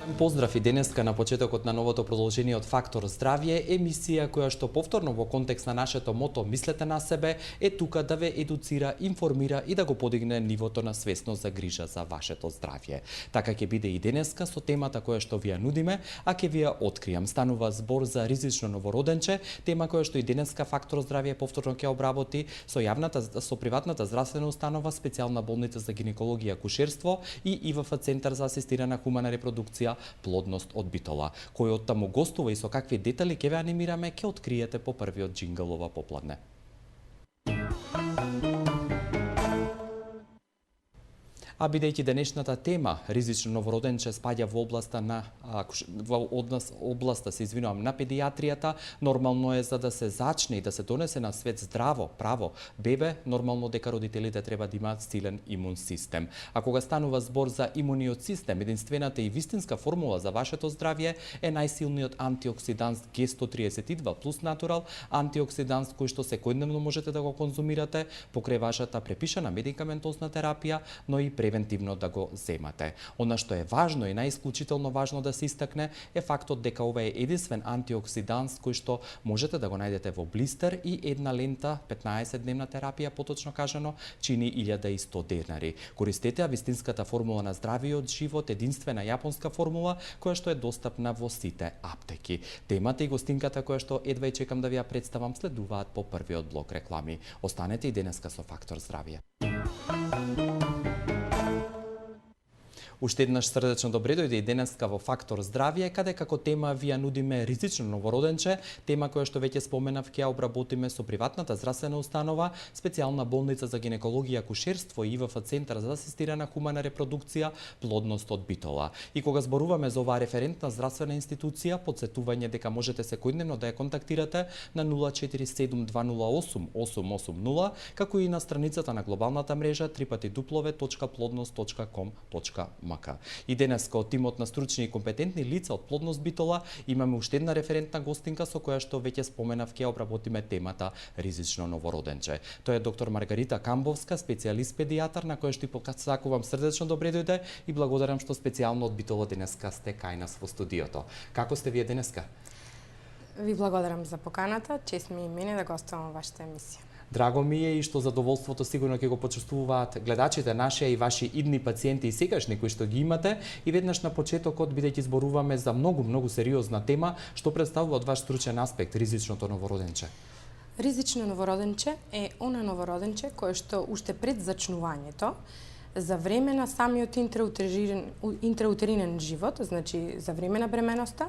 Поздрав и денеска на почетокот на новото продолжение од Фактор здравје, емисија која што повторно во контекст на нашето мото "Мислете на себе" е тука да ве едуцира, информира и да го подигне нивото на свесност за грижа за вашето здравје. Така ќе биде и денеска со темата која што ви ја нудиме, а ќе ви ја откријам. Станува збор за ризично новороденче, тема која што и денеска Фактор здравје повторно ќе обработи со приватната здравствена установа, специјална болница за гинекологија и акушерство и ИВФ Центар за асистирана хумана репродукција Плодност од Битола. Кој од таму гостува и со какви детали ќе ве анимираме, ќе откриете по првиот џингл ова попладне. А бидејќи денешната тема ризично новороденче спаѓа во областа на на педијатријата, нормално е за да се зачне и да се донесе на свет здраво, право бебе, нормално дека родителите треба да имаат силен имун систем. А кога станува збор за имуниот систем, единствената и вистинска формула за вашето здравје е најсилниот антиоксидант G132 плюс натурал, антиоксидант кој што секојдневно можете да го конзумирате покрај вашата препишана медикаментозна терапија, но и превентивно да го земате. Она што е важно и најисклучително важно да се истакне е фактот дека ова е единствен антиоксидант кој што можете да го најдете во блистер и една лента 15-дневна терапија, поточно кажано, чини 1100 денари. Користете вистинската формула на здравиот живот, единствена јапонска формула која што е достапна во сите аптеки. Темата и гостинката која што едва и чекам да ви ја представам следуваат по првиот блок реклами. Останете и денеска со Фактор здравје. Уште еднаш срдечно добре дојде и денеска во Фактор здравје, каде како тема ви ја нудиме ризично новороденче, тема која што веќе споменав ќе ја обработиме со приватната здравствена установа, специјална болница за гинекологија и акушерство и ИВФ Центар за асистирана хумана репродукција Плодност од Битола. И кога зборуваме за оваа референтна здравствена институција, потсетување дека можете секојдневно да ја контактирате на 047-208-880, како и на страницата на глобалната мрежа www.plodnost.com.mk. И денеска од тимот на стручни и компетентни лица од Плодност Битола имаме уште една референтна гостинка со која што веќе споменав ќе обработиме темата ризично новороденче. Тоа е доктор Маргарита Камбовска, специјалист педијатар, на која што и посакувам срдечно добре дојде и благодарам што специјално од Битола денеска сте кај нас во студиото. Како сте вие денеска? Ви благодарам за поканата, чест ми и мене да гостувам во вашата емисија. Драго ми е и што задоволството сигурно ќе го почувствуваат гледачите наши и ваши идни пациенти и сегашни кои што ги имате. И веднаш на почетокот, бидејќи зборуваме за многу сериозна тема, што представува од ваш стручен аспект ризичното новороденче? Ризично новороденче е она новороденче кое што уште пред зачнувањето, за време на самиот интраутеринен живот, значи за време на бременоста,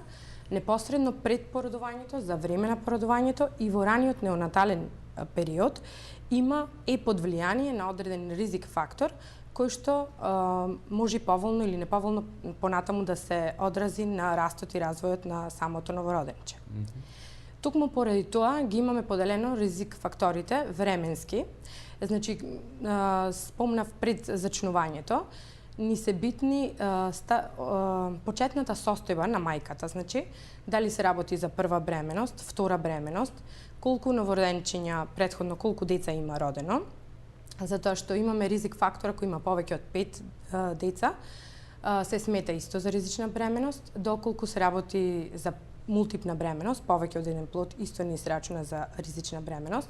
непосредно пред породувањето, за време на породувањето и во раниот неонатален период е под влијание на одреден ризик фактор кој што може поволно или неповолно понатаму да се одрази на растот и развојот на самото новороденче. Токму поради тоа ги имаме поделено ризик факторите временски. Значи спомнав пред зачнувањето ни се битни почетната состојба на мајката, значи дали се работи за прва бременост, втора бременост, колку новороденчиња претходно, колку деца има родено, затоа што имаме ризик фактор ако има повеќе од 5 деца, се смета исто за ризична бременост, доколку се работи за мултипна бременост, повеќе од еден плод, исто не се рачуна за ризична бременост.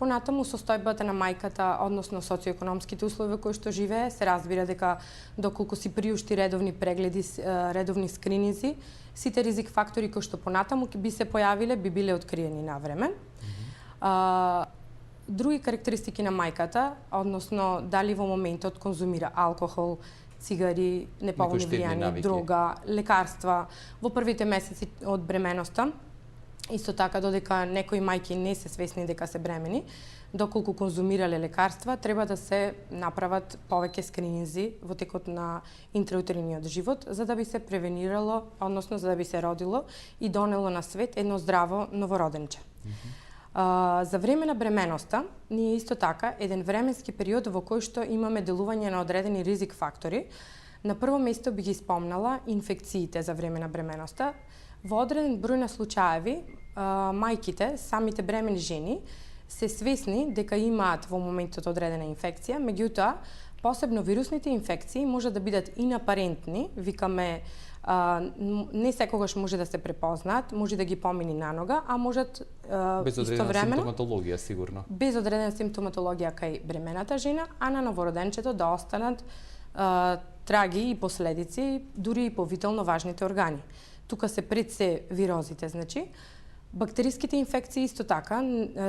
Понатаму состојбата на мајката, односно социоекономските услови кои што живее, се разбира дека доколку си приушти редовни прегледи, редовни скрининзи, сите ризик фактори кои што понатаму би се појавиле, би биле откриени на време. Други карактеристики на мајката, односно дали во моментот конзумира алкохол, цигари, неповолни влијани, дрога, лекарства во првите месеци од бременоста. Исто така, додека некои мајки не се свесни дека се бремени, доколку конзумирале лекарства, треба да се направат повеќе скрининзи во текот на интраутериниот живот, за да би се превенирало, односно за да би се родило и донело на свет едно здраво новороденче. За време на бременоста, ние исто така еден временски период во кој што имаме делување на одредени ризик фактори. На прво место би ги спомнала инфекциите за време на бременоста. Во одреден број на случаеви, мајките, самите бремени жени, се свесни дека имаат во моментот одредена инфекција, меѓутоа, посебно вирусните инфекции може да бидат инапарентни, викаме Не секогаш може да се препознаат, може да ги помини на нога, а можат Без одредена истовремено симптоматологија, сигурно. без одредена симптоматологија кај бремената жена, а на новороденчето да останат траги и последици, дури и по витално важните органи. Тука се пред се вирозите, значи. Бактериските инфекции исто така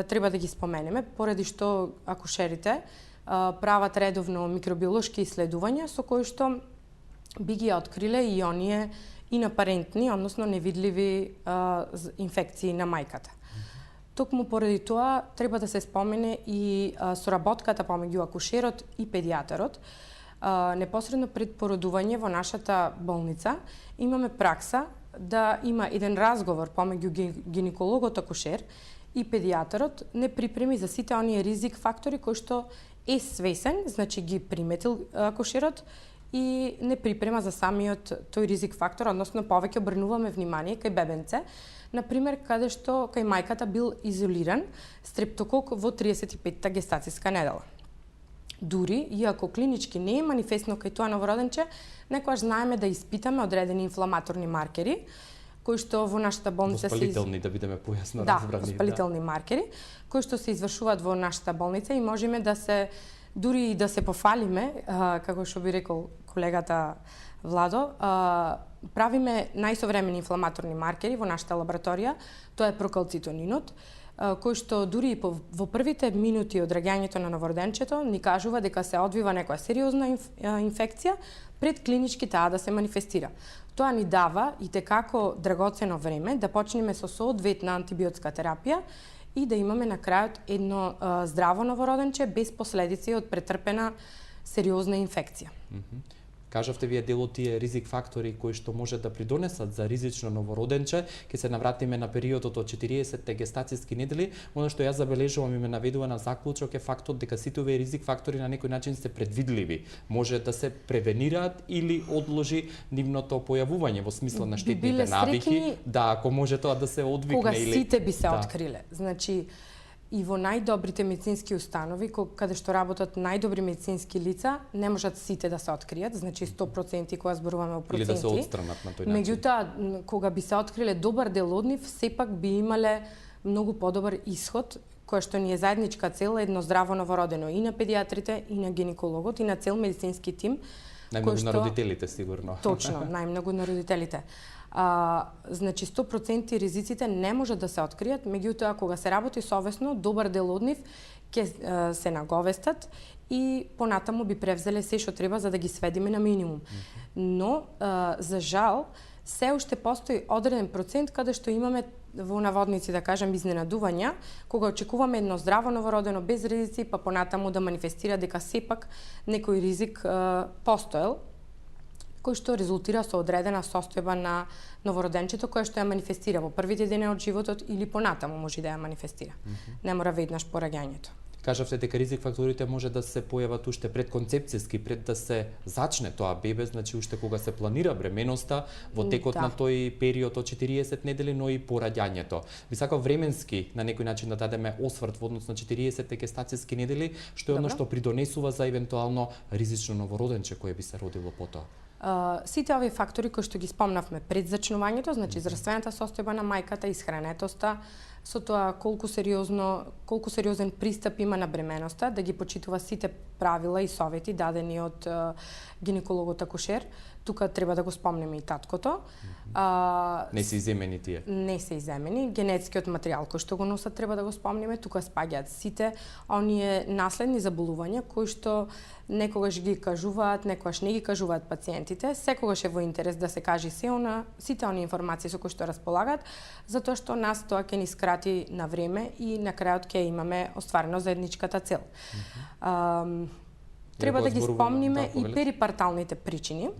треба да ги споменеме, поради што акушерите прават редовно микробиолошки исследувања со кои што би ги откриле и оние инапарентни, односно невидливи инфекции на мајката. Токму поради тоа треба да се спомене и соработката помеѓу акушерот и педијатарот. Непосредно пред породување во нашата болница имаме пракса да има еден разговор помеѓу гинекологот акушер и педијатарот не припреми за сите оние ризик фактори кои што е свесен, значи ги приметил акушерот и не припрема за самиот тој ризик фактор, односно повеќе обрнуваме внимание кај бебенце, например каде што кај мајката бил изолиран стрептокок во 35-та гестацијска недела. Дури, иако клинички не е манифестно кај тоа новороденче, некогаш знаеме да испитаме одредени инфламаторни маркери, кои што во нашата болница воспалителни, да бидеме појасно разбрани. разбрани. Воспалителни маркери, кои што се извршуваат во нашата болница и можеме да се дури и да се пофалиме, како што би рекол колегата Владо, правиме најсовремени инфламаторни маркери во нашата лабораторија, тоа е прокалцитонинот, кој што дури и во првите минути од раѓањето на новороденчето ни кажува дека се одвива некоја сериозна инфекција пред клинички таа да се манифестира. Тоа ни дава и текако драгоцено време да почнеме со соодветна антибиотска терапија и да имаме на крајот едно здраво новороденче без последици од претрпена сериозна инфекција. Кажавте вие дел од тие ризик фактори кои што може да придонесат за ризично новороденче, ќе се навратиме на периодот од 40-те гестацијски недели. Оно што јас забележувам и ме наведува на заклучок е фактот дека сите овие ризик фактори на некој начин се предвидливи. Може да се превенираат или одложи нивното појавување во смисла на штетните навики. Да, ако може тоа да се одвикне кога или сите би се откриле. Значи и во најдобрите медицински установи, каде што работат најдобри медицински лица, не можат сите да се откријат, значи 100% кога зборуваме о проценти. Или да се отстранат на тој начин. Меѓутоа, кога би се откриле добар дел од нив, сепак би имале многу подобар исход, која што ни е заедничка цел, едно здраво новородено и на педијатрите, и на гинекологот, и на цел медицински тим. Најмногу на родителите, сигурно. Точно, најмногу на родителите. Значи 100% ризиците не можат да се откријат, меѓутоа кога се работи совесно, добар дел од нив ќе се наговестат и понатаму би превзеле се што треба за да ги сведиме на минимум. Но за жал се уште постои одреден процент каде што имаме во наводници, да кажам, изненадувања, кога очекуваме едно здраво новородено без ризици, па понатаму да манифестира дека сепак некој ризик постоел, кој што резултира со одредена состојба на новороденчето, која што ја манифестира во првите дени од животот или понатаму може да ја манифестира. Не мора веднаш по раѓањето. Кажавте дека ризик факторите може да се појават уште предконцепцијски, пред да се зачне тоа бебе, значи уште кога се планира бременоста, во текот на тој период од 40 недели, но и по раѓањето. Би сакав временски на некој начин да дадеме осврт во однос на 40 гестацијски недели, што е оно што придонесува за евентуално ризично новороденче кое би се родило потоа. Сите овие фактори кои што ги спомнавме пред зачнувањето, значи здравствената состојба на мајката, исхранетоста, со тоа колку сериозен пристап има на бременоста, да ги почитува сите правила и совети дадени од гинекологот акушер. Тука треба да го спомнеме и таткото. Не се иземени тие. Не се иземени. Генетскиот материјал кој што го носат треба да го спомнеме. Тука спаѓаат сите оние наследни заболувања кои што некогаш ги кажуваат, некогаш не ги кажуваат пациентите. Секогаш е во интерес да се каже сите оние информации со кои што располагаат, затоа што нас тоа ќе ни скрати на време и на крајот ќе имаме остварено заедничката цел. Треба да ги спомниме и перипарталните причини.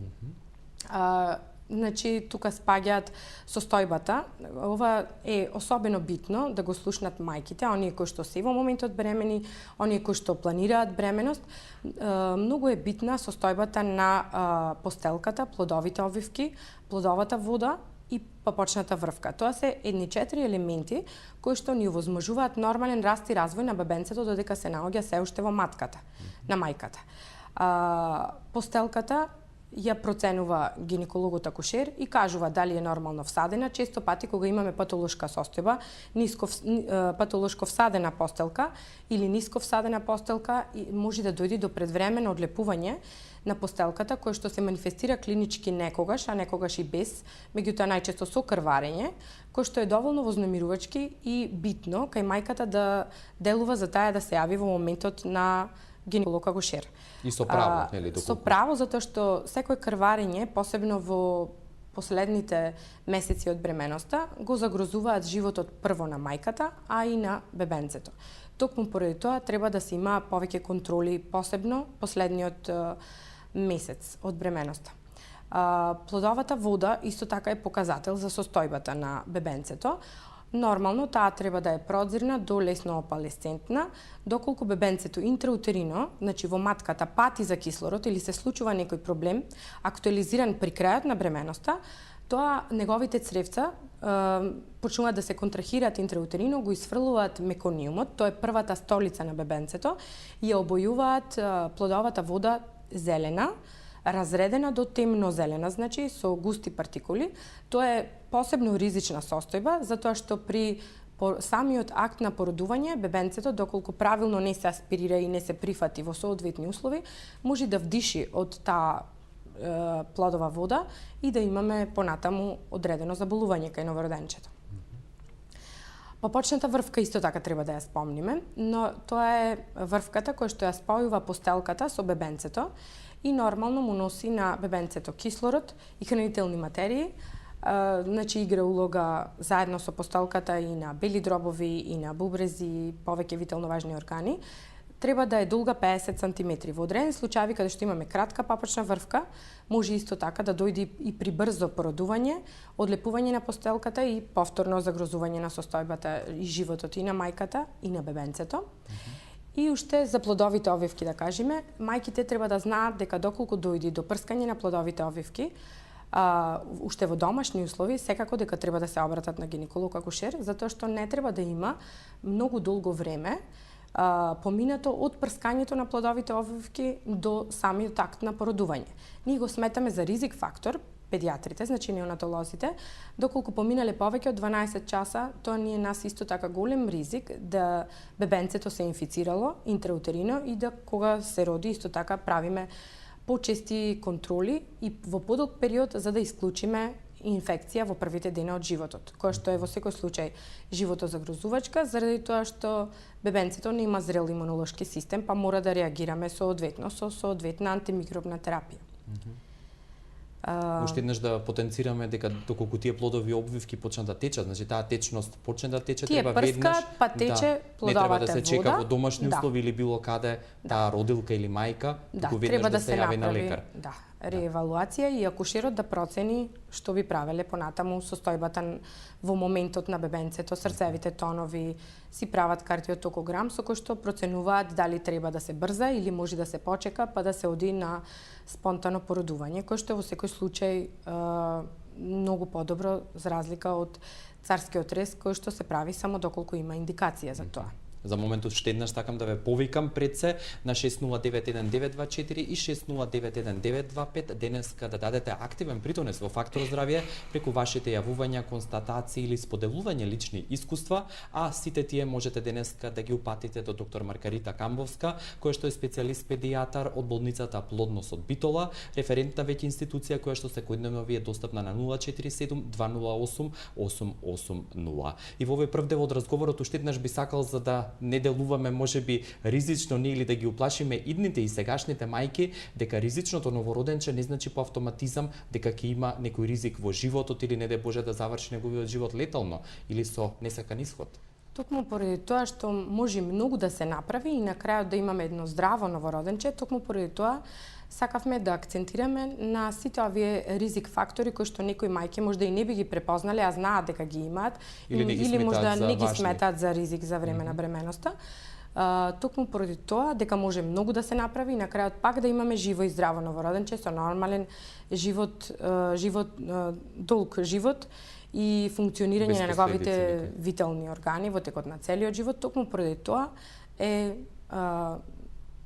Значи, тука спаѓаат состојбата. Ова е особено битно да го слушнат мајките, оние кои што се во моментот бремени, оние кои што планираат бременост. Многу е битна состојбата на постелката, плодовите обвивки, плодовата вода и папочната врвка. Тоа се едни 4 елементи кои што ни овозможуваат нормален раст и развој на бебенцето додека се наоѓа се уште во матката, на мајката. Постелката ја проценува гинекологот акушер и кажува дали е нормално всадена. Често пати кога имаме патолошка состојба, патолошко всадена постелка или ниско всадена постелка, може да дојде до предвремено одлепување на постелката, кое што се манифестира клинички некогаш, а некогаш и без, меѓутоа најчесто со крварење, кој што е доволно вознемирувачки и битно кај мајката да делува за таа да се јави во моментот на гинеколог акушер. И со право, нели, доколку? Со право, затоа што секој крварење, посебно во последните месеци од бременоста, го загрозуваат животот прво на мајката, а и на бебенцето. Токму поради тоа треба да се има повеќе контроли, посебно последниот месец од бременоста. Плодовата вода исто така е показател за состојбата на бебенцето. Нормално таа треба да е прозирна до лесно опалесцентна, доколку бебенцето интраутерино, значи во матката пати за кислород или се случува некој проблем, актуализиран при крајот на бременоста, тоа неговите цревца почнуваат да се контрахираат интраутерино, го изфрлуваат мекониумот, тоа е првата столица на бебенцето, и ја обојуваат плодовата вода зелена, разредена до темно зелена, значи со густи партикули. Тоа е посебно ризична состојба, затоа што при самиот акт на породување, бебенцето, доколку правилно не се аспирира и не се прифати во соодветни услови, може да вдиши од таа плодова вода и да имаме понатаму одредено заболување кај новороденчето. Попочната врвка исто така треба да ја спомниме, но тоа е врвката која што ја спојува постелката со бебенцето и нормално му носи на бебенцето кислород и хранителни материи, значи игра улога заедно со постелката и на бели дробови и на бубрези, повеќе витално важни органи. Треба да е долга 50 см. Во одредени случаи каде што имаме кратка папачна врвка, може исто така да дојде и при брзо породување, одлепување на постелката и повторно загрозување на состојбата и животот и на мајката и на бебенцето. И уште за плодовите овивки да кажеме, мајките треба да знаат дека доколку дојде до прскање на плодовите овивки, уште во домашни услови, секако дека треба да се обратат на гинеколог акушер, затоа што не треба да има многу долго време поминато од прскањето на плодовите овивки до самиот акт на породување. Ние го сметаме за ризик фактор, педиатрите, значи неонатолозите, доколку поминале повеќе од 12 часа, тоа ни е нас исто така голем ризик да бебенцето се инфицирало интраутерино и да кога се роди исто така правиме почести контроли и во подолг период за да исклучиме инфекција во првите дена од животот, која што е во секој случај животозагрозувачка, заради тоа што бебенцето не има зрел имунолошки систем, па мора да реагираме соодветно со соодветна антимикробна терапија. Уште еднаш да потенцираме дека доколку тие плодови обвивки почнат да течат, значи таа течност почне да тече, треба веднаш. Тие прскаат, па тече плодовата вода. Не треба да се чека во домашни услови или било каде таа родилка или мајка, туку веднаш да се јави на лекар. Да, реевалуација и акушерот да процени што би правеле понатаму состојбата во моментот на бебенцето, срцевите тонови, си прават кардиотокограм со кој што проценуваат дали треба да се брза или може да се почека па да се оди на спонтано породување, кој што во секој случај многу подобро за разлика од царскиот рез кој што се прави само доколку има индикација за тоа. За моментот уште еднаш сакам да ве повикам пред се на 6091-924 и 6091-925 денеска да дадете активен притонес во Фактор здравје преку вашите јавувања, констатации или споделување лични искуства, а сите тие можете денеска да ги упатите до доктор Маргарита Камбовска, која што е специјалист педијатар од болницата Плодност од Битола, референтна веќе институција која што секојдневно ви е достапна на 047 208 880. И во овој прв дел од разговорот уште еднаш би сакал за да не делуваме можеби ризично ни или да ги уплашиме идните и сегашните мајки дека ризичното новороденче не значи по автоматизам дека ќе има некој ризик во животот или не дај Боже да заврши неговиот живот летално или со несакан исход. Токму поради тоа што може многу да се направи и на крајот да имаме едно здраво новороденче, токму поради тоа сакавме да акцентираме на сите овие ризик фактори кои што некои мајки можда и не би ги препознале, а знаат дека ги имаат или можда не ги сметаат за ризик за време на бременоста. Токму поради тоа дека може многу да се направи и на крајот пак да имаме живо и здраво новороденче со нормален живот, долг живот и функционирање на неговите витални органи во текот на целиот живот. Токму поради тоа е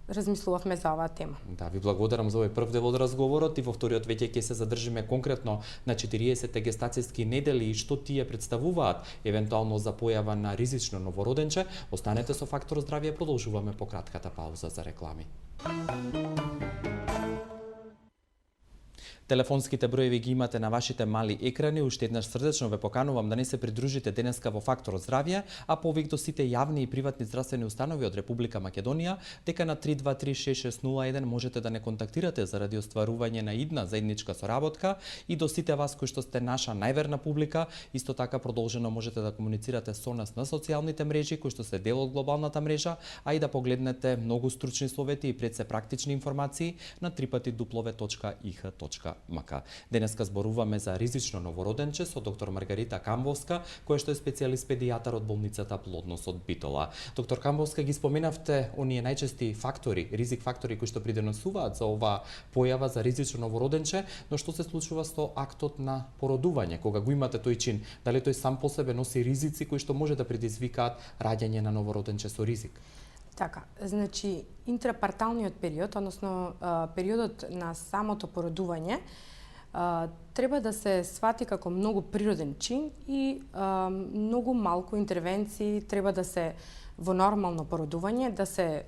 размислувавме за оваа тема. Да, ви благодарам за овој прв дел од разговорот и во вториот веќе ќе се задржиме конкретно на 40 гестацијски недели и што тие представуваат евентуално за појава на ризично новороденче. Останете со Фактор здравје, продолжуваме по кратката пауза за реклами. Телефонските броеви ги имате на вашите мали екрани. Уште еднаш срдечно ве поканувам да не се придружите денеска во Фактор здравје, а повик до сите јавни и приватни здравствени установи од Република Македонија, дека на 3236601 можете да не контактирате заради остварување на идна заедничка соработка, и до сите вас кои што сте наша најверна публика, исто така продолжено можете да комуницирате со нас на социјалните мрежи кои што се дел од глобалната мрежа, а и да погледнете многу стручни совети и пред се практични информации на www.ih.mk. Денеска зборуваме за ризично новороденче со доктор Маргарита Камбовска, која што е специјалист педијатар од болницата Плодност од Битола. Доктор Камбовска, ги споменавте оние најчести фактори, ризик фактори кои што придонесуваат за ова појава за ризично новороденче, но што се случува со актот на породување, кога го имате тој чин? Дали тој сам по себе носи ризици кои што може да предизвикаат раѓање на новороденче со ризик? Така, значи интрапарталниот период, односно периодот на самото породување, треба да се свати како многу природен чин и многу малку интервенции треба да се во нормално породување, да се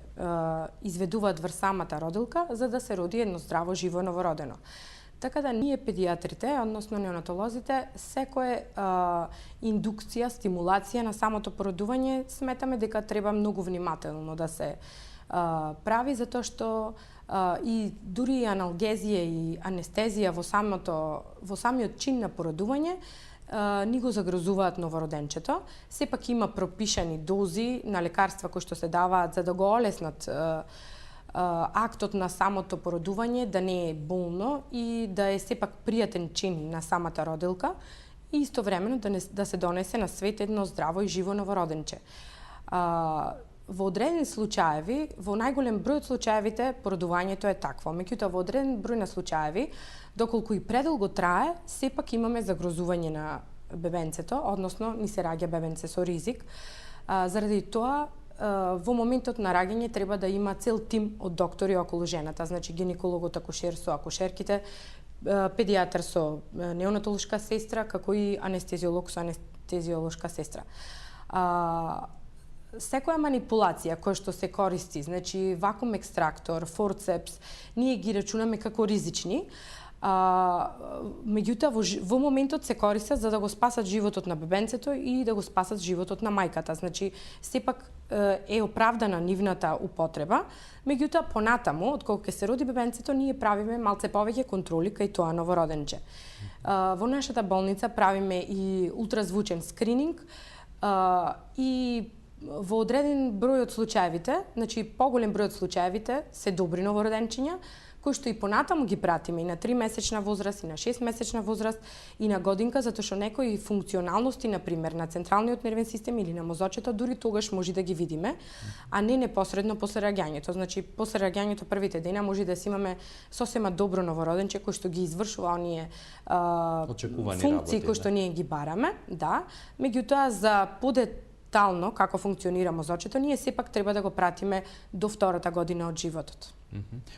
изведуваат врз самата родилка, за да се роди едно здраво, живо новородено. Така да ние педијатрите, односно неонатолозите, секоја индукција, стимулација на самото породување сметаме дека треба многу внимателно да се прави, затоа што и дури и аналгезија и анестезија во самиот чин на породување ни го загрозуваат новороденчето. Сепак има пропишани дози на лекарства кои што се даваат за да го олеснат актот на самото породување, да не е болно и да е сепак пријатен чин на самата родилка и истовремено да се донесе на свет едно здраво и живо новороденче. Во одредени случаеви, во најголем број од случаевите, породувањето е такво. Меѓутоа, во одреден број на случаеви, доколку и предолго трае, сепак имаме загрозување на бебенцето, односно ни се раѓа бебенце со ризик. Заради тоа, во моментот на раѓање треба да има цел тим од доктори околу жената, значи гинекологот, акушер со акушерките, педијатар со неонатолошка сестра, како и анестезиолог со анестезиолошка сестра. Секоја манипулација која што се користи, значи вакуум екстрактор, форцепс, ние ги рачунаме како ризични, меѓутоа во моментот се користат за да го спасат животот на бебенцето и да го спасат животот на мајката. Значи, сепак е оправдана нивната употреба, меѓутоа понатаму, отколку ќе се роди бебенцето, ние правиме малце повеќе контроли кај тоа новороденче. Во нашата болница правиме и ултразвучен скрининг и во одреден број од случаевите, значи поголем број од случаевите се добри новороденчиња, кои што и понатаму ги пратиме и на 3-месечна возраст, и на 6-месечна возраст, и на годинка, затоа што некои функционалности, например, на централниот нервен систем или на мозочето, дури тогаш може да ги видиме, а не непосредно после раѓањето. Значи, после раѓањето првите дена може да си имаме сосема добро новороденче кој што ги извршува оние функции кои што ние ги бараме, да. Меѓутоа, за подетално како функционира мозочето, ние сепак треба да го пратиме до втората година од животот.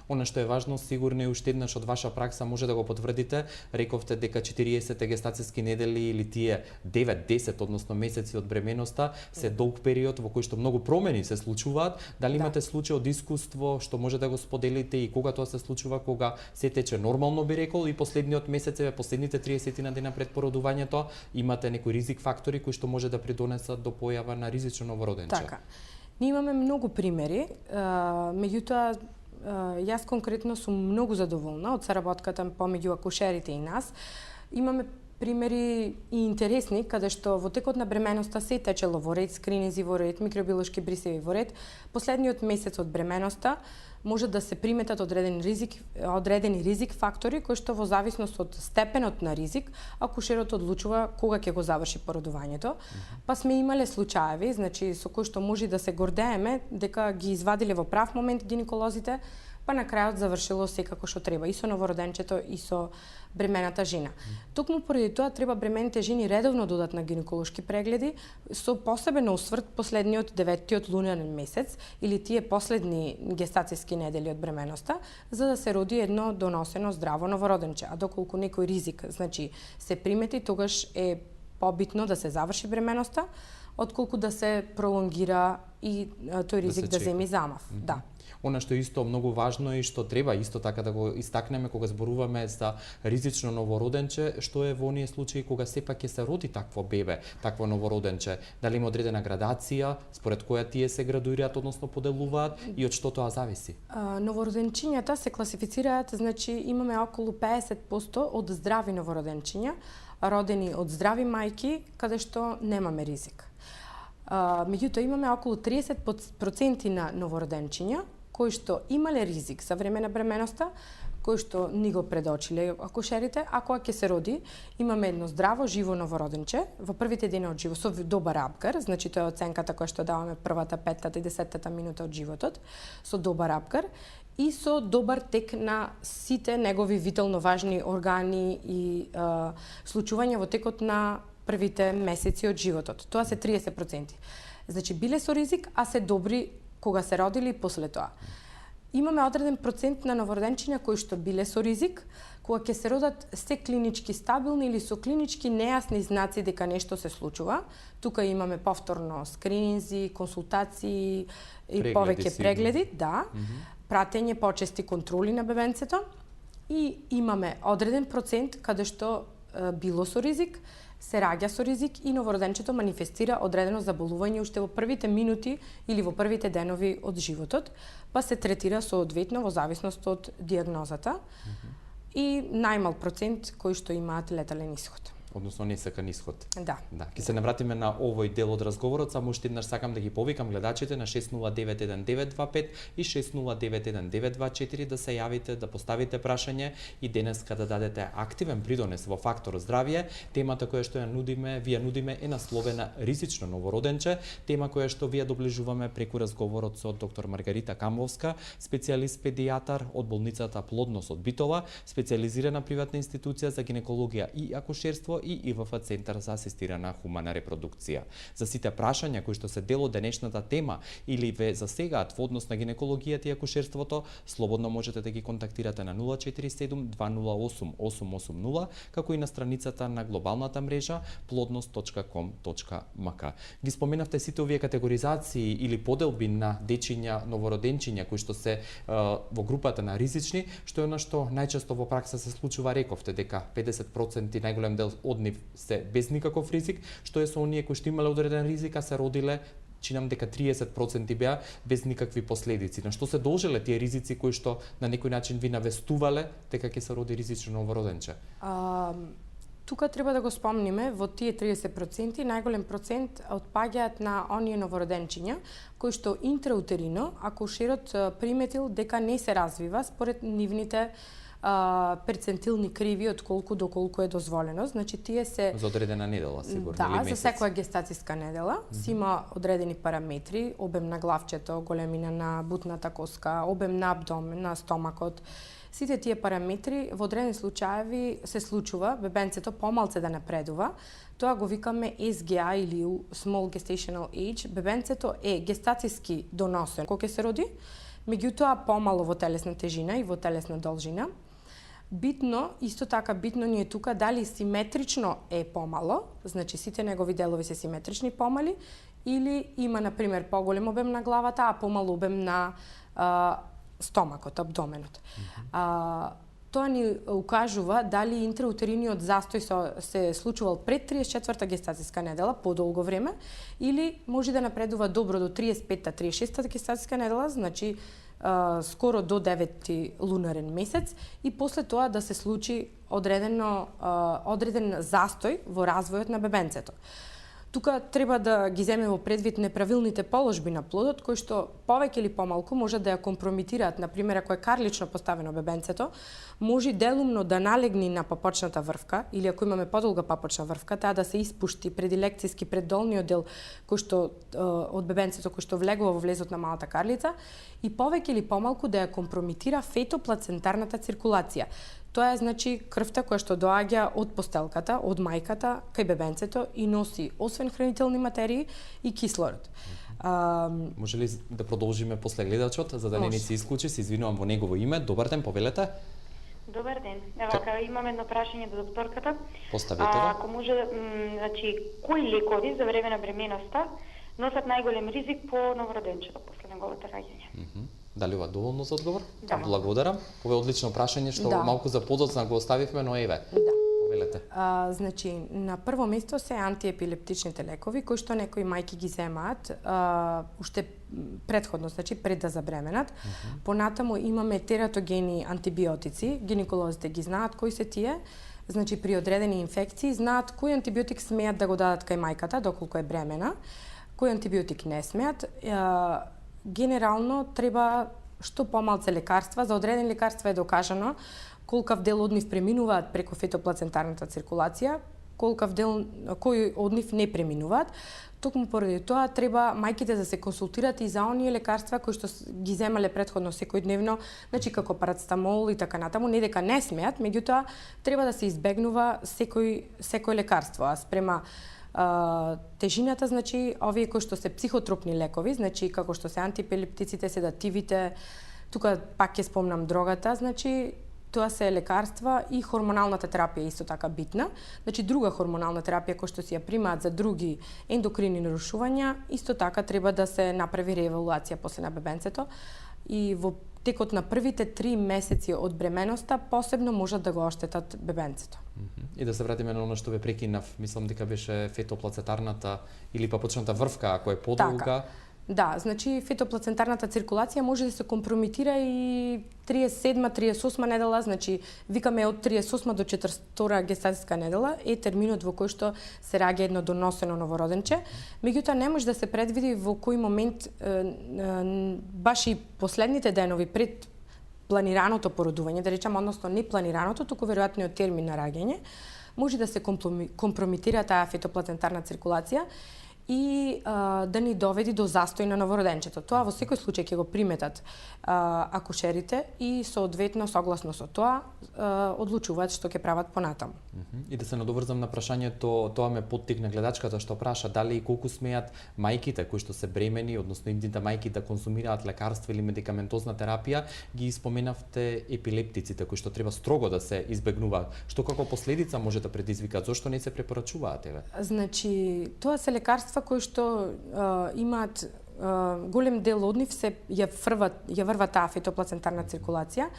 Она што е важно, сигурно и уште еднаш од ваша пракса може да го потврдите, рековте дека 40 гестацијски недели или тие 9-10, односно месеци од бременоста се долг период во кој што многу промени се случуваат. Дали имате случај од искуство што може да го споделите и кога тоа се случува, кога се тече нормално, би рекол, и последниот месец, последните 30 на дена пред породувањето, имате некои ризик фактори кои што може да придонесат до појава на ризично новороденче? Така. Ние имаме многу примери, меѓутоа јас конкретно сум многу задоволна од соработката помеѓу акушерите и нас. Имаме примери и интересни, каде што во текот на бременоста се течело во ред, скрининзи во ред, микробиолошки брисеви во ред. Последниот месец од бременоста може да се приметат одредени ризик фактори кои што во зависност од степенот на ризик акушерот одлучува кога ќе го заврши породувањето. Па сме имале случаеви, значи со кои што може да се гордееме дека ги извадиле во прав момент гинеколозите, па па на крајот завршило секако што треба, и со новороденчето, и со бремената жена. Токму поради тоа треба бремените жени редовно да одат на гинеколошки прегледи со посебен осврт последниот 9-тиот лунарен месец или тие последни гестацијски недели од бременоста, за да се роди едно доносено здраво новороденче. А доколку некој ризик, значи, се примети, тогаш е побитно да се заврши бременоста, отколку да се пролонгира и тој ризик да земи замав. Да. Она што е исто многу важно и што треба исто така да го истакнеме кога зборуваме за ризично новороденче, што е во оние случаи кога сепак ќе се роди такво бебе, такво новороденче, дали има одредена градација според која тие се градуираат, односно поделуваат и од што тоа зависи? Новороденчињата се класифицираат, значи имаме околу 50% од здрави новороденчиња, родени од здрави мајки, каде што немаме ризик. Меѓутоа имаме околу 30% на новороденчиња кои што имале ризик за време на бременоста, кои што ни го предочиле акушерите, а кога ќе се роди, имаме едно здраво, живо новороденче во првите дена од живот, со добар апгар, значи тоа е оценката која што даваме првата, 5-та и 10-та минута од животот, со добар апгар и со добар тек на сите негови витално важни органи и случувања во текот на првите месеци од животот. Тоа се 30%. Значи биле со ризик, а се добри кога се родили и после тоа. Имаме одреден процент на новороденчиња кои што биле со ризик, кога ќе се родат се клинички стабилни или со клинички нејасни знаци дека нешто се случува. Тука имаме повторно скрининзи, консултации и повеќе прегледи, да, пратење, почести контроли на бебенцето и имаме одреден процент каде што било со ризик, се раѓа со ризик и новороденчето манифестира одредено заболување уште во првите минути или во првите денови од животот, па се третира соодветно во зависност од дијагнозата и најмал процент кои што имаат летален исход. Односно несакан исход. Да. Ќе се навратиме на овој дел од разговорот, само уште еднаш сакам да ги повикам гледачите на 6091-925 и 6091-924 да се јавите, да поставите прашање и денеска да дадете активен придонес во фактор здравје. Темата која што ја нудиме, ви ја нудиме е насловена ризично новороденче, тема која што ви ја доближуваме преку разговорот со доктор Маргарита Камовска, специјалист педијатар од болницата Плодност од Битола, специјализирана приватна институција за гинекологија и акушерство и ИВФ Центар за асистирана хумана репродукција. За сите прашања кои што се дел од денешната тема или ве засегаат во однос на гинекологијата и акушерството, слободно можете да ги контактирате на 047 208 880, како и на страницата на глобалната мрежа plodnost.com.mk. Ги споменавте сите овие категоризации или поделби на дечиња, новороденчиња кои што се во групата на ризични, што е она што најчесто во пракса се случува, рековте дека 50% најголем дел од нив се без никаков ризик, што е со оние кои што имале одреден ризик, а се родиле, чинам дека 30% беа без никакви последици. На што се должеле тие ризици кои што на некој начин ви навестувале дека ќе се роди ризично новороденче? Тука треба да го спомниме, во тие 30% најголем процент отпаѓаат на оние новороденчиња кои што интраутерино акушерот приметил дека не се развива според нивните перцентилни криви од колку до колку е дозволено. Значи тие се за одредена недела сигурно, да, или месец. За секоја гестацијска недела си има одредени параметри, обем на главчето, големина на бутната коска, обем на абдомен, на стомакот. Сите тие параметри во одредени случаеви се случува бебенцето помалце да напредува. Тоа го викаме SGA или Small Gestational Age. Бебенцето е гестацијски доносен кога ќе се роди, меѓутоа помало во телесна тежина и во телесна должина. Битно, исто така битно ни е тука дали симетрично е помало, значи сите негови делови се симетрични помали, или има, например, поголем обем на главата, а помал обем на стомакот, абдоменот. Тоа ни укажува дали интраутериниот застој се случувал пред 34-та гестацијска недела, подолго време, или може да напредува добро до 35-та, 36-та гестацијска недела, значи скоро до 9-ти лунарен месец, и после тоа да се случи одреден застој во развојот на бебенцето. Тука треба да ги земе во предвид неправилните положби на плодот, кои што повеќе или помалку може да ја компромитираат. Например, ако е карлично поставено бебенцето, може делумно да налегни на папочната врвка, или ако имаме подолга папочна врвка, таа да се испушти предилекцијски пред долниот дел кој што од бебенцето кој што влегува во влезот на малата карлица, и повеќе или помалку да ја компромитира фетоплацентарната циркулација. Тоа е, значи, крвта која што доаѓа од постелката, од мајката кај бебенцето и носи освен хранителни материи и кислород. Може ли да продолжиме после гледачот, за да не ни се исклучи? Се извинувам во негово име. Добар ден, повелете. Добар ден. Ева, имам едно прашање до докторката. Поставете го. Ако може, значи, кои лекови за време на бременоста носат најголем ризик по новороденчето после неговото раѓање? Дали ова доволно за одговор? Да. Благодарам. Ова е одлично прашање што малку за подоцна го оставивме, но еве. Да. Повелете. Значи, на прво место се антиепилептичните лекови, кои што некои мајки ги земаат уште претходно, значи пред да забременат. Понатаму имаме тератогени антибиотици, гинеколозите ги знаат кои се тие. Значи, при одредени инфекции знаат кој антибиотик смеат да го дадат кај мајката доколку е бремена, кој антибиотик не смеат. Генерално треба што помалце лекарства. За одредени лекарства е докажано колкав дел од нив преминуваат преку фетоплацентарната циркулација, колкав дел кои од нив не преминуваат. Токму поради тоа треба мајките да се консултираат и за оние лекарства кои што ги земале претходно секојдневно, значи како парацетамол и така натаму, не дека не смеат, меѓутоа треба да се избегнува секој лекарство. А спрема тежината, значи, овие кои што се психотропни лекови, значи како што се антиепилептиците, седативите, тука пак ќе спомнам дрогата, значи тоа се лекарства и хормоналната терапија исто така битна. Значи друга хормонална терапија која што си ја примаат за други ендокрини нарушувања, исто така треба да се направи реевалуација после на бебенцето и во текот на првите 3 месеци од бременоста посебно можат да го оштетат бебенцето. И да се вратиме на оно што ве прекинав, мислам дека беше фетоплацентарната или папочната врвка, ако е подолга. Така. Да, значи фетоплацентарната циркулација може да се компромитира и 37-38 недела, значи викаме од 38 до 42 гестацијска недела е терминот во кој што се раѓа едно доносено новороденче. Меѓутоа не може да се предвиди во кој момент баш и последните денови пред планираното породување, да речам, односно не планираното, туку веројатниот термин на раѓање, може да се компромитира таа фетоплацентарна циркулација и да ни доведи до застој на новороденчето. Тоа во секој случај ќе го приметат акушерите и соодветно согласно со тоа одлучуваат што ќе прават понатаму. И да се надоврзам на прашањето, тоа ме поттикна гледачката што праша дали и колку смеат мајките кои што се бремени, односно идните мајки да консумираат лекарства или медикаментозна терапија, ги споменавте епилептиците кои што треба строго да се избегнуваат. Што како последица може да предизвикаат? Зошто не се препорачуваат еве? Значи, тоа се лекарства кои што имаат голем дел од нив се ја врва таа фетоплацентарна циркулација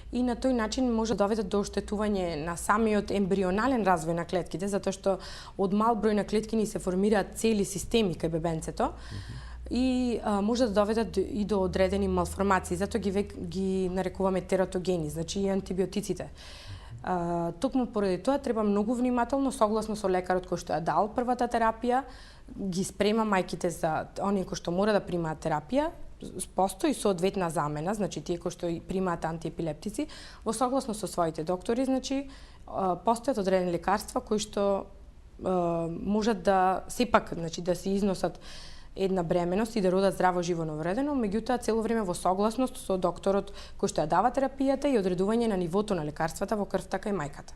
и на тој начин може да доведат до оштетување на самиот ембрионален развој на клетките, затоа што од мал број на клетки ни се формираат цели системи кај бебенцето и може да доведат и до одредени малформации, затоа ги нарекуваме тератогени, значи и антибиотиците. Токму поради тоа треба многу внимателно, согласно со лекарот кој што ја дал првата терапија, ги спрема мајките за оние кои што мора да примаат терапија, постои соодветна замена, значи тие кои што примаат антиепилептици, во согласно со своите доктори, значи постојат одредени лекарства кои што можат да сепак, значи да се износат една бременост и да родат здраво живо новородено, меѓутоа цело време во согласност со докторот кој што ја дава терапијата и одредување на нивото на лекарствата во крвта кај мајката.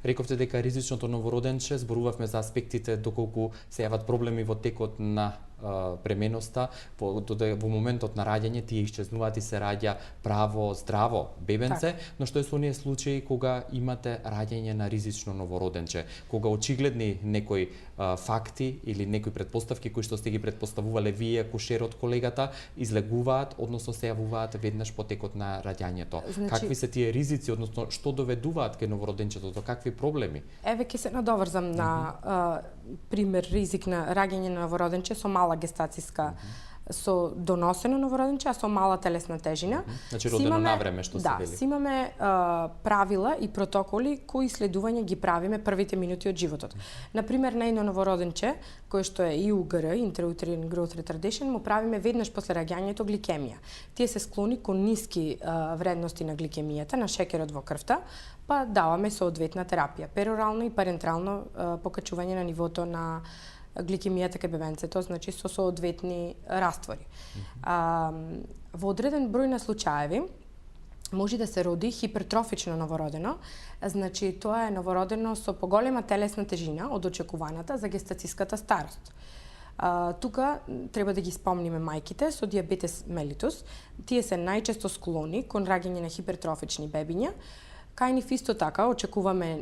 Рековте дека ризичното новороденче, зборувавме за аспектите доколку се јават проблеми во текот на бременоста, во моментот на раѓање тие исчезнуваат и се раѓа право, здраво бебенце, но што е со оние случаи кога имате раѓање на ризично новороденче, кога очигледни некои факти или некои претпоставки кои што сте ги претпоставувале вие, акушерот, колегата, излегуваат, односно се јавуваат веднаш по текот на раѓањето. Значи, какви се тие ризици, односно што доведуваат кај новороденчето, до какви проблеми? Еве ќе се надоврзам на пример ризик на раѓање на новороденче со мала гестацијска со доносено новороденче, а со мала телесна тежина. Значи родено на време, што се вели. Да, имаме правила и протоколи кои следување ги правиме првите минути од животот. Например, на едно новороденче, кој што е ИУГР, Intrauterine Growth Retardation, му правиме веднаш после раѓањето гликемија. Тие се склони кон ниски вредности на гликемијата, на шекерот во крвта, па даваме соодветна терапија, перорално и парентрално покачување на нивото на гликемијата кај бебенцето, значи со соодветни раствори. Во одреден број на случаеви може да се роди хипертрофично новородено, значи тоа е новородено со поголема телесна тежина од очекуваната за гестациската старост. Тука треба да ги спомниме мајките со диабетес мелитус. Тие се најчесто склони кон раѓање на хипертрофични бебиња. Кај нив исто така очекуваме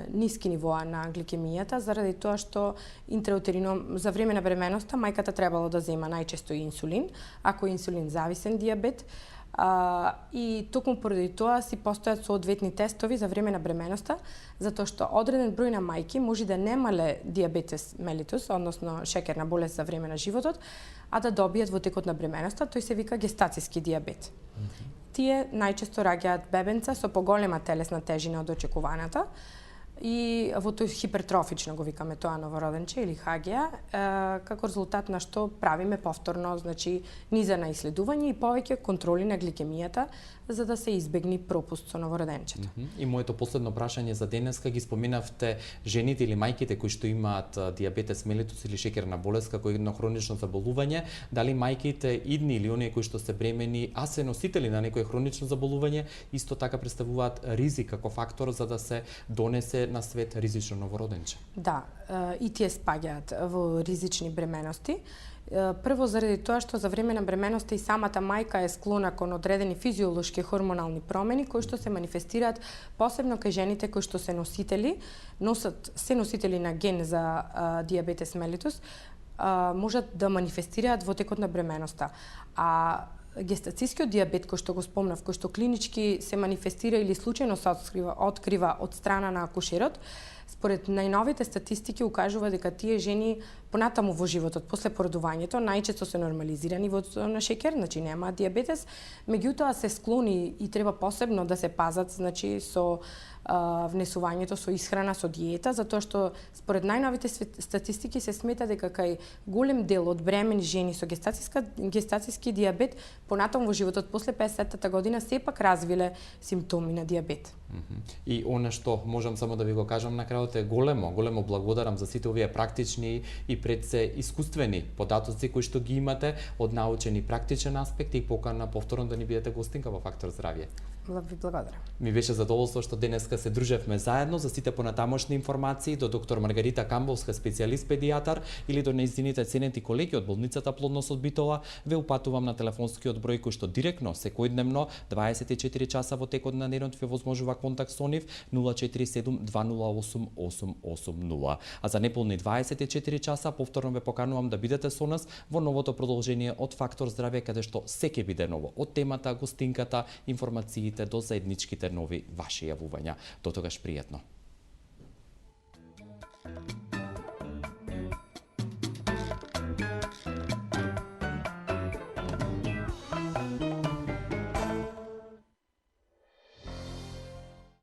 ниски нивоа на гликемијата заради тоа што интраутерино за време на бременоста мајката требало да зема најчесто инсулин, ако е инсулин зависен диабет. И токму поради тоа си постојат соодветни тестови за време на бременоста, затоа што одреден број на мајки може да немале диабетес мелитус, односно шекерна болест за време на животот, а да добијат во текот на бременоста, тој се вика гестациски диабет. Тие најчесто раѓаат бебенца со поголема телесна тежина од очекуваната и во тој хипертрофично го викаме тоа новороденче или ХГА, како резултат на што правиме повторно, значи низа на исследување и повеќе контроли на гликемијата за да се избегне пропуст со новороденчето. И моето последно прашање за денеска ги споменавте жените или мајките кои што имаат диабетес мелитус или шекерна болест како едно хронично заболување, дали мајките идни или оние кои што се бремени, а се носители на некое хронично заболување, исто така представуваат ризик како фактор за да се донесе на свет ризично новороденче? Да, и тие спаѓаат во ризични бременности. Прво заради тоа што за време на бременоста и самата мајка е склона кон одредени физиолошки хормонални промени кои што се манифестираат посебно кај жените кои што се носители на ген за диабетес мелитус, можат да манифестираат во текот на бременоста. А гестацискиот диабет кој што го спомнав, кој што клинички се манифестира или случајно се открива од страна на акушерот, според најновите статистики укажува дека тие жени понатаму во животот после породувањето најчесто се нормализира нивото на шекер, значи нема диабетес, меѓутоа се склони и треба посебно да се пазат, значи со внесувањето со исхрана, со диета, затоа што според најновите статистики се смета дека кај голем дел од бремени жени со гестациски диабет понатаму во животот после 50-та година сепак развиле симптоми на диабет. И она што можам само да ви го кажам на крајот е големо благодарам за сите овие практични и пред се искуствени податоци кои што ги имате од научен и практичен аспект и покана повторно да ни бидете гостинка во Фактор здравје. Ви благодарам. Ми беше задоволство што денеска се дружевме заедно. За сите понатамошни информации до доктор Маргарита Камбовска, специјалист педијатар, или до нејзините ценети колеги од болницата Плодност од Битола, ве упатувам на телефонскиот број кој што директно секојдневно 24 часа во текот на денот ве возможува контакт со нив 047 208 880. А за неполни 24 часа повторно ве поканувам да бидете со нас во новото продолжение од Фактор здравје, каде што се ќе биде ново од темата, гостинката, информациите до заедничките нови ваши јавувања. До тогаш пријатно.